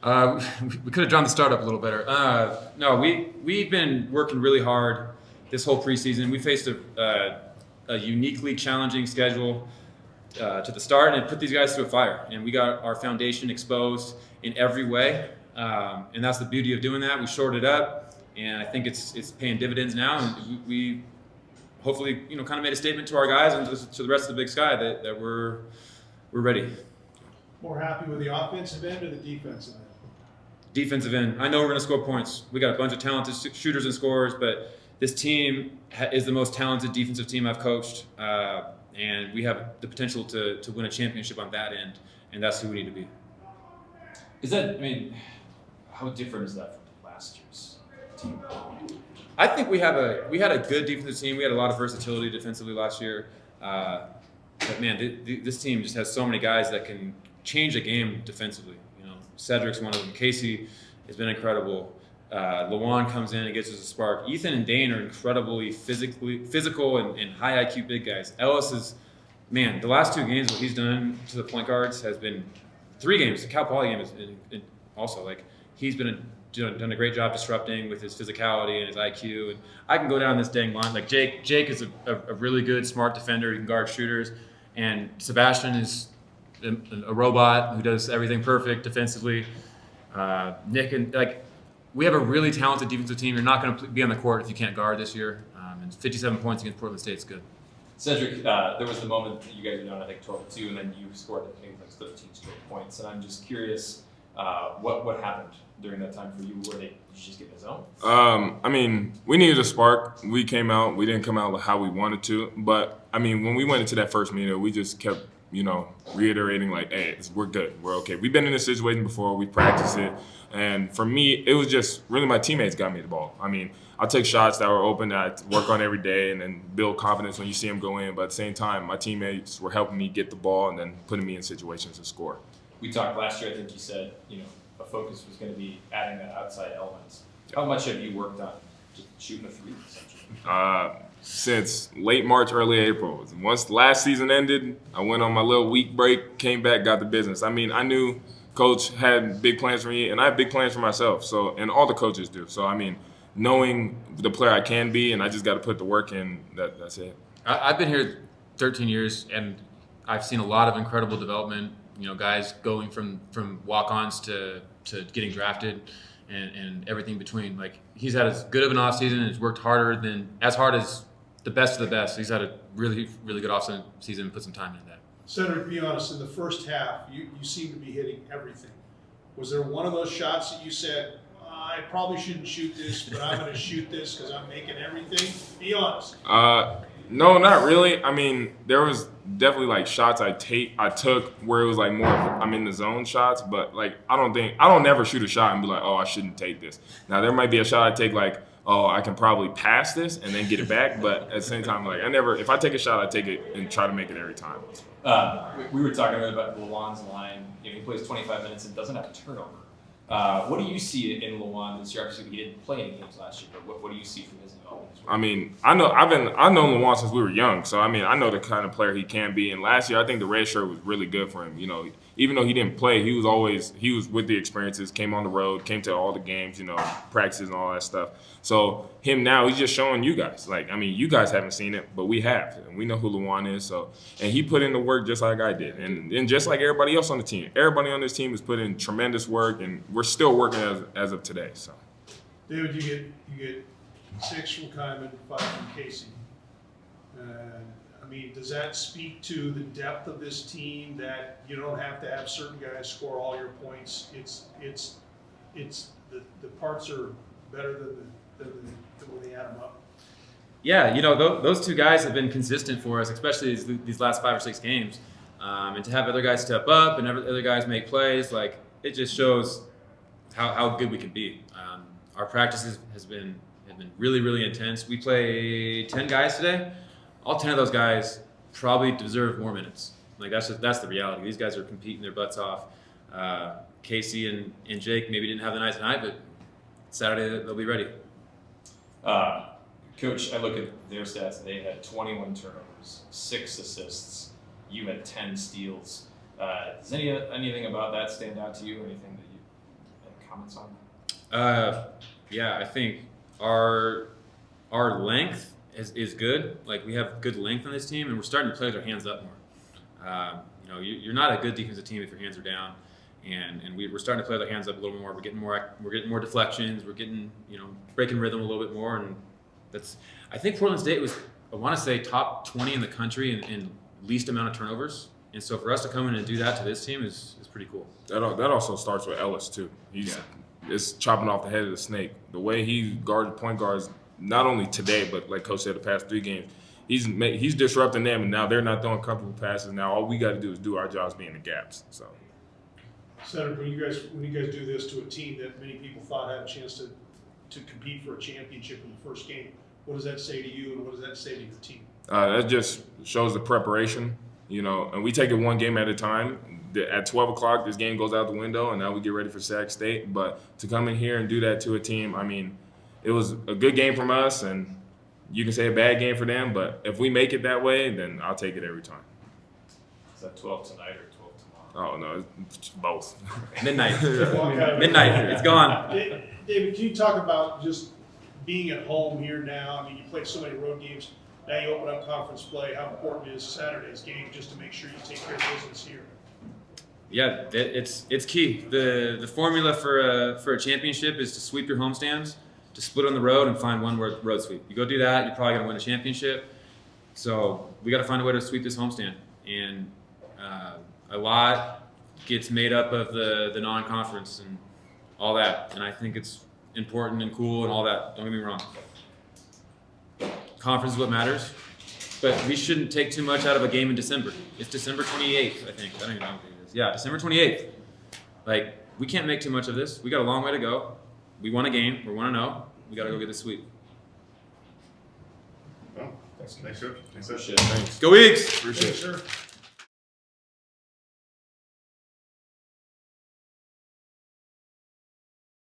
We could have drawn the start up a little better. No, we've been working really hard this whole preseason. We faced a uniquely challenging schedule to the start, and it put these guys through a fire. And we got our foundation exposed in every way, and that's the beauty of doing that. We shored it up, and I think it's paying dividends now. And we hopefully kind of made a statement to our guys and to the rest of the Big Sky that we're ready. More happy with the offensive end or the defensive end? Defensive end. I know we're going to score points. We got a bunch of talented shooters and scorers, but this team is the most talented defensive team I've coached, and we have the potential to win a championship on that end, and that's who we need to be. How different is that from last year's team? I think we had a good defensive team. We had a lot of versatility defensively last year, but man, this team just has so many guys that can change a game defensively. Cedric's one of them. Casey has been incredible. Lawan comes in and gives us a spark. Ethan and Dane are incredibly physical and high IQ big guys. Ellis is, man, the last 2 games, what he's done to the point guards has been 3 games. The Cal Poly game is also, like, he's been done a great job disrupting with his physicality and his IQ. And I can go down this dang line. Like, Jake is a really good, smart defender. He can guard shooters. And Sebastian is a robot who does everything perfect defensively. Nick and we have a really talented defensive team. You're not going to be on the court if you can't guard this year. And 57 points against Portland State is good. Cedric, there was the moment that you guys were down, I think 12-2, and then you scored I think 13 straight points. And I'm just curious, what happened during that time for you? Did you just get in the zone? We needed a spark. We came out. We didn't come out how we wanted to. But when we went into that first meeting, we just kept reiterating hey, we're good, we're okay. We've been in this situation before, we practiced it, and for me, it was just really my teammates got me the ball. I'll take shots that were open that I work on every day and then build confidence when you see them go in, but at the same time, my teammates were helping me get the ball and then putting me in situations to score. We talked last year, I think you said, a focus was going to be adding that outside element. How much have you worked on just shooting a 3, essentially? Since late March, early April. Once last season ended, I went on my little week break, came back, got the business. I knew Coach had big plans for me, and I have big plans for myself. So, and all the coaches do. So, knowing the player I can be, and I just got to put the work in. That's it. I've been here 13 years, and I've seen a lot of incredible development. Guys going from walk-ons to getting drafted, and everything between. Like, he's had as good of an offseason and has worked as hard as the best of the best. He's had a really, really good offseason and put some time into that. Cedric, be honest, in the first half, you seem to be hitting everything. Was there one of those shots that you said, I probably shouldn't shoot this, but I'm going to shoot this because I'm making everything? Be honest. No, not really. There was definitely shots I took where it was more I'm in the zone shots, but I don't never shoot a shot and be I shouldn't take this. Now there might be a shot I take I can probably pass this and then get it back, but at the same time, if I take a shot, I take it and try to make it every time. We were talking about Lawan's line. He plays 25 minutes and doesn't have a turnover. What do you see in Lawan this year? Obviously, he didn't play any games last year, but what do you see from his development? I know Lawan since we were young, so I know the kind of player he can be. And last year, I think the red shirt was really good for him. Even though he didn't play, he was with the experiences, came on the road, came to all the games, practices and all that stuff. So him now, he's just showing you guys. You guys haven't seen it, but we have, and we know who Lawan is. So, and he put in the work just like I did, and just like everybody else on the team. Everybody on this team has put in tremendous work, and we're still working as of today. So, David, you get 6 from Kyman, 5 from Casey. Does that speak to the depth of this team that you don't have to have certain guys score all your points? It's the parts are better than when they add them up. Yeah, those 2 guys have been consistent for us, especially these last 5 or 6 games. And to have other guys step up and other guys make plays, it just shows how good we can be. Our practices have been really, really intense. We play 10 guys today. All 10 of those guys probably deserve more minutes. That's the reality. These guys are competing their butts off. Casey and Jake maybe didn't have the night tonight, but Saturday they'll be ready. Coach, I look at their stats. They had 21 turnovers, 6 assists. You had 10 steals. Does anything about that stand out to you? Anything that comments on? Yeah, I think our length is good. Like, we have good length on this team, and we're starting to play with our hands up more. You know, you're not a good defensive team if your hands are down, and we're starting to play with our hands up a little more. We're getting more deflections. We're getting, you know, breaking rhythm a little bit more, and that's. I think Portland State was, I want to say, top 20 in the country in least amount of turnovers. And so for us to come in and do that to this team is pretty cool. That also starts with Ellis too. It's chopping off the head of the snake. The way he guarded point guards, not only today, but like Coach said, the past 3 games, he's disrupting them, and now they're not throwing comfortable passes. Now all we got to do is do our jobs, being the gaps. So, Cedric, when you guys do this to a team that many people thought had a chance to compete for a championship in the first game, what does that say to you, and what does that say to your team? that just shows the preparation, you know, and we take it one game at a time. At 12 o'clock, this game goes out the window, and now we get ready for Sac State. But to come in here and do that to a team, I mean, it was a good game from us, and you can say a bad game for them. But if we make it that way, then I'll take it every time. Is that 12 tonight or 12 tomorrow? Oh, no, it's both. Midnight. Midnight. It's gone. David, can you talk about just being at home here now? I mean, you played so many road games. Now you open up conference play. How important is Saturday's game just to make sure you take care of business here? Yeah, it's key. The formula for a championship is to sweep your homestands, to split on the road and find one road sweep. You go do that, you're probably gonna win a championship. So we got to find a way to sweep this homestand, and a lot gets made up of the non-conference and all that. And I think it's important and cool and all that. Don't get me wrong. Conference is what matters, but we shouldn't take too much out of a game in December. It's December 28th, I think. I don't even know what it is. Yeah, December 28th. Like, we can't make too much of this. We got a long way to go. We won a game. We want to know. We got to go get this sweep. Well, thanks, sir. Appreciate it. Thanks. Go Eagles! Appreciate it. Sure.